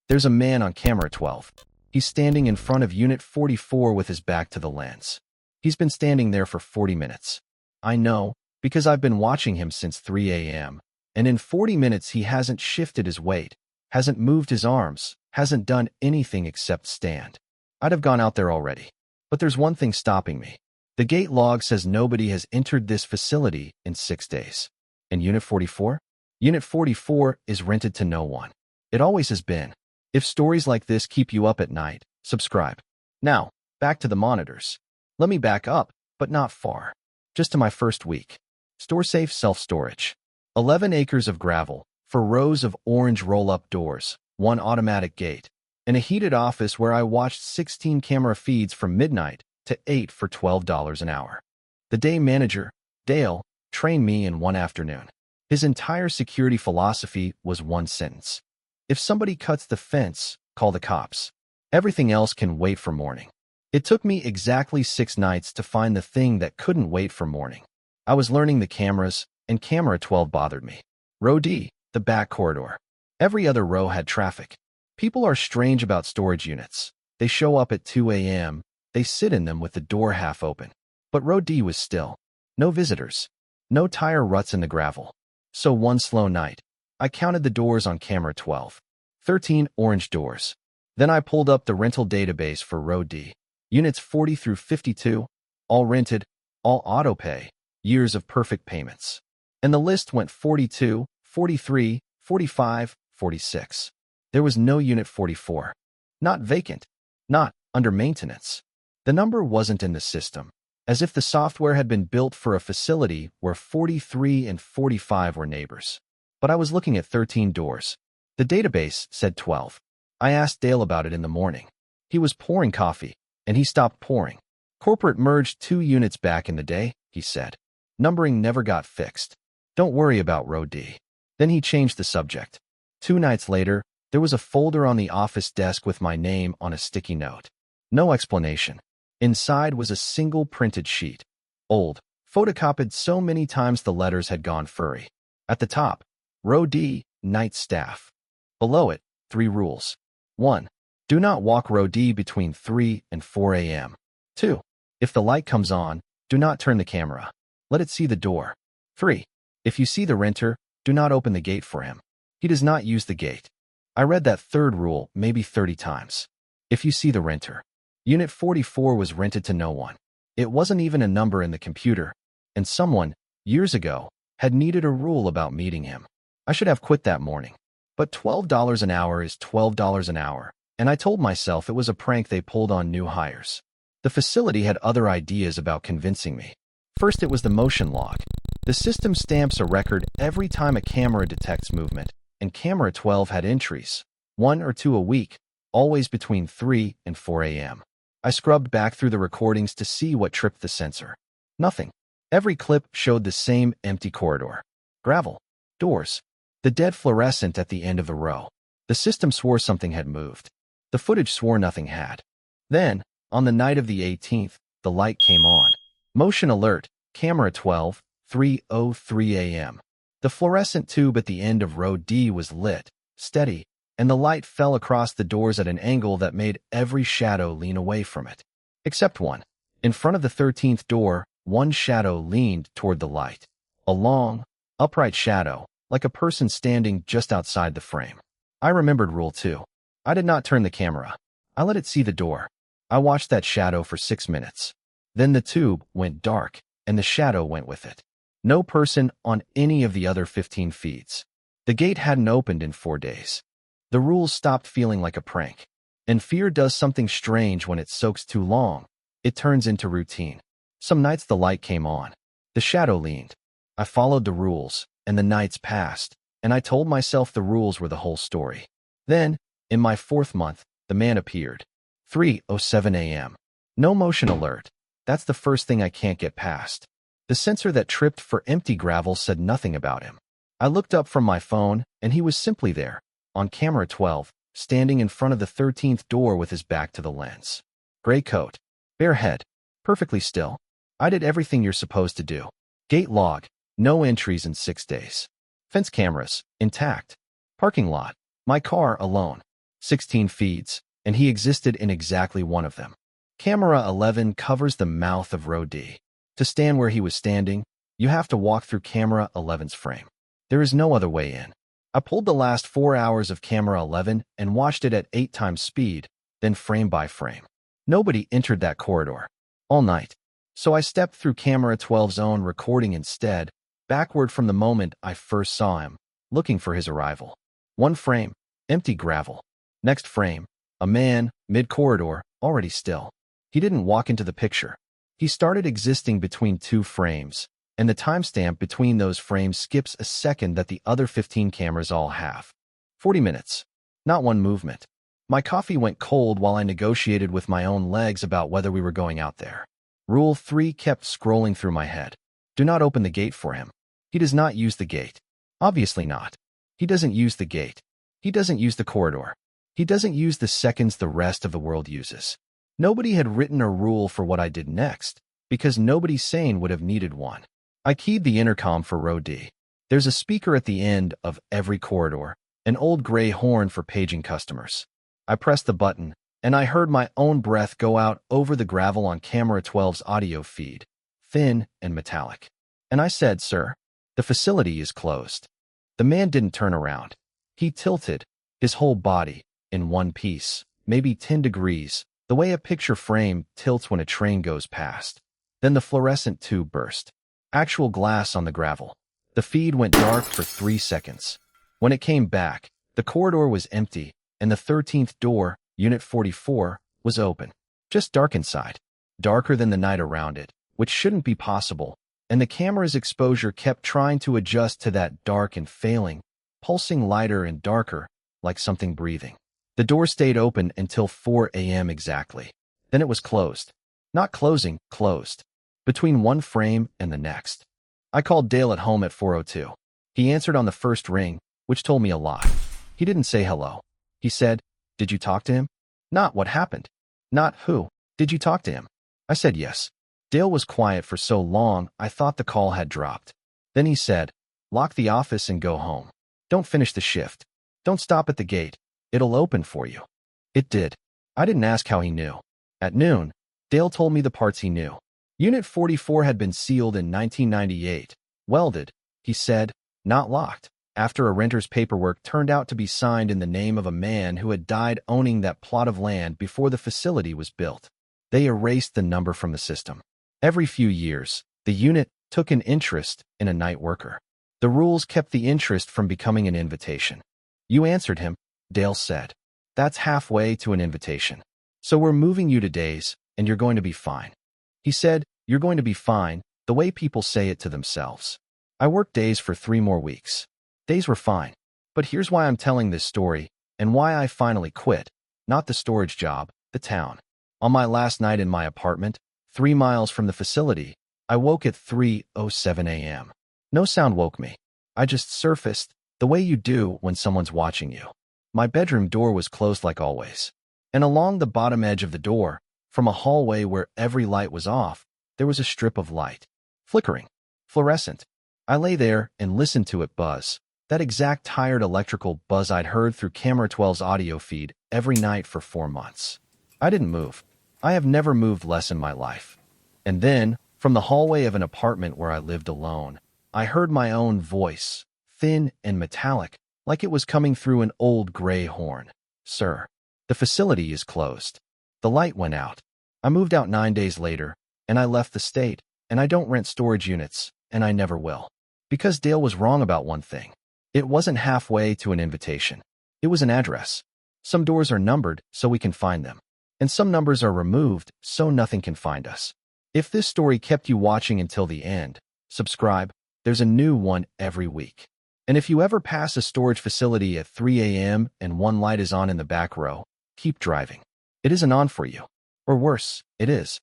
There's a man on camera 12. He's standing in front of Unit 44 with his back to the lens. He's been standing there for 40 minutes. I know, because I've been watching him since 3 a.m., and in 40 minutes he hasn't shifted his weight, hasn't moved his arms, hasn't done anything except stand. I'd have gone out there already. But there's one thing stopping me. The gate log says nobody has entered this facility in 6 days. And Unit 44? Unit 44 is rented to no one. It always has been. If stories like this keep you up at night, subscribe. Now, back to the monitors. Let me back up, but not far. Just to my first week. StoreSafe Self Storage. 11 acres of gravel, 4 rows of orange roll-up doors, 1 automatic gate, and a heated office where I watched 16 camera feeds from midnight to 8 for $12 an hour. The day manager, Dale, trained me in 1 afternoon. His entire security philosophy was 1 sentence. If somebody cuts the fence, call the cops. Everything else can wait for morning. It took me exactly 6 nights to find the thing that couldn't wait for morning. I was learning the cameras, and camera 12 bothered me. Row D, the back corridor. Every other row had traffic. People are strange about storage units. They show up at 2 a.m., they sit in them with the door half open. But row D was still. No visitors. No tire ruts in the gravel. So one slow night, I counted the doors on camera 12. 13 orange doors. Then I pulled up the rental database for row D. Units 40 through 52, all rented, all auto-pay, years of perfect payments. And the list went 42, 43, 45, 46. There was no Unit 44. Not vacant. Not under maintenance. The number wasn't in the system, as if the software had been built for a facility where 43 and 45 were neighbors. But I was looking at 13 doors. The database said 12. I asked Dale about it in the morning. He was pouring coffee, and he stopped pouring. Corporate merged 2 units back in the day, he said. Numbering never got fixed. Don't worry about row D. Then he changed the subject. 2 nights later, there was a folder on the office desk with my name on a sticky note. No explanation. Inside was a single printed sheet. Old, photocopied so many times the letters had gone furry. At the top, row D, night staff. Below it, 3 rules. 1. Do not walk row D between 3 and 4 a.m. 2. If the light comes on, do not turn the camera. Let it see the door. 3. If you see the renter, do not open the gate for him. He does not use the gate. I read that 3rd rule maybe 30 times. If you see the renter. Unit 44 was rented to no one. It wasn't even a number in the computer, and someone, years ago, had needed a rule about meeting him. I should have quit that morning. But $12 an hour is $12 an hour, and I told myself it was a prank they pulled on new hires. The facility had other ideas about convincing me. First, it was the motion log. The system stamps a record every time a camera detects movement, and camera 12 had entries, 1 or 2 a week, always between 3 and 4 a.m. I scrubbed back through the recordings to see what tripped the sensor. Nothing. Every clip showed the same empty corridor. Gravel. Doors. The dead fluorescent at the end of the row. The system swore something had moved. The footage swore nothing had. Then, on the night of the 18th, the light came on. Motion alert, camera 12, 3:03 a.m. The fluorescent tube at the end of row D was lit, steady, and the light fell across the doors at an angle that made every shadow lean away from it. Except one. In front of the 13th door, one shadow leaned toward the light. A long, upright shadow, like a person standing just outside the frame. I remembered rule 2. I did not turn the camera. I let it see the door. I watched that shadow for 6 minutes. Then the tube went dark, and the shadow went with it. No person on any of the other 15 feeds. The gate hadn't opened in 4 days. The rules stopped feeling like a prank. And fear does something strange when it soaks too long. It turns into routine. Some nights the light came on. The shadow leaned. I followed the rules, and the nights passed, and I told myself the rules were the whole story. Then, in my 4th month, the man appeared. 3:07 a.m. No motion alert. That's the first thing I can't get past. The sensor that tripped for empty gravel said nothing about him. I looked up from my phone, and he was simply there, on camera 12, standing in front of the 13th door with his back to the lens. Gray coat. Bare head. Perfectly still. I did everything you're supposed to do. Gate log. No entries in 6 days. Fence cameras. Intact. Parking lot. My car alone. 16 feeds, and he existed in exactly one of them. Camera 11 covers the mouth of row D. To stand where he was standing, you have to walk through camera 11's frame. There is no other way in. I pulled the last 4 hours of camera 11 and watched it at 8 times speed, then frame by frame. Nobody entered that corridor. All night. So I stepped through camera 12's own recording instead, backward from the moment I first saw him, looking for his arrival. One frame, empty gravel. Next frame, a man, mid-corridor, already still. He didn't walk into the picture. He started existing between 2 frames, and the timestamp between those frames skips a second that the other 15 cameras all have. 40 minutes. Not one movement. My coffee went cold while I negotiated with my own legs about whether we were going out there. Rule 3 kept scrolling through my head. Do not open the gate for him. He does not use the gate. Obviously not. He doesn't use the gate. He doesn't use the corridor. He doesn't use the seconds the rest of the world uses. Nobody had written a rule for what I did next, because nobody sane would have needed one. I keyed the intercom for row D. There's a speaker at the end of every corridor, an old gray horn for paging customers. I pressed the button, and I heard my own breath go out over the gravel on camera 12's audio feed, thin and metallic. And I said, "Sir, the facility is closed." The man didn't turn around. He tilted, his whole body, in one piece, maybe 10 degrees, the way a picture frame tilts when a train goes past. Then the fluorescent tube burst. Actual glass on the gravel. The feed went dark for 3 seconds. When it came back, the corridor was empty, and the 13th door, Unit 44, was open. Just dark inside. Darker than the night around it, which shouldn't be possible, and the camera's exposure kept trying to adjust to that dark and failing, pulsing lighter and darker, like something breathing. The door stayed open until 4 a.m. exactly. Then it was closed. Not closing, closed. Between one frame and the next. I called Dale at home at 4:02. He answered on the first ring, which told me a lot. He didn't say hello. He said, "Did you talk to him?" Not what happened. Not who. Did you talk to him? I said yes. Dale was quiet for so long I thought the call had dropped. Then he said, "Lock the office and go home. Don't finish the shift. Don't stop at the gate. It'll open for you." It did. I didn't ask how he knew. At noon, Dale told me the parts he knew. Unit 44 had been sealed in 1998. Welded, he said, not locked, after a renter's paperwork turned out to be signed in the name of a man who had died owning that plot of land before the facility was built. They erased the number from the system. Every few years, the unit took an interest in a night worker. The rules kept the interest from becoming an invitation. "You answered him," Dale said. "That's halfway to an invitation. So we're moving you to days, and you're going to be fine." He said, "You're going to be fine," the way people say it to themselves. I worked days for 3 more weeks. Days were fine. But here's why I'm telling this story, and why I finally quit. Not the storage job, the town. On my last night in my apartment, 3 miles from the facility, I woke at 3:07 a.m. No sound woke me. I just surfaced, the way you do when someone's watching you. My bedroom door was closed like always. And along the bottom edge of the door, from a hallway where every light was off, there was a strip of light. Flickering. Fluorescent. I lay there and listened to it buzz. That exact tired electrical buzz I'd heard through Camera 12's audio feed every night for 4 months. I didn't move. I have never moved less in my life. And then, from the hallway of an apartment where I lived alone, I heard my own voice, thin and metallic, like it was coming through an old gray horn. "Sir, the facility is closed." The light went out. I moved out 9 days later, and I left the state, and I don't rent storage units, and I never will. Because Dale was wrong about one thing. It wasn't halfway to an invitation. It was an address. Some doors are numbered so we can find them. And some numbers are removed so nothing can find us. If this story kept you watching until the end, subscribe. There's a new one every week. And if you ever pass a storage facility at 3 a.m. and one light is on in the back row, keep driving. It isn't on for you. Or worse, it is.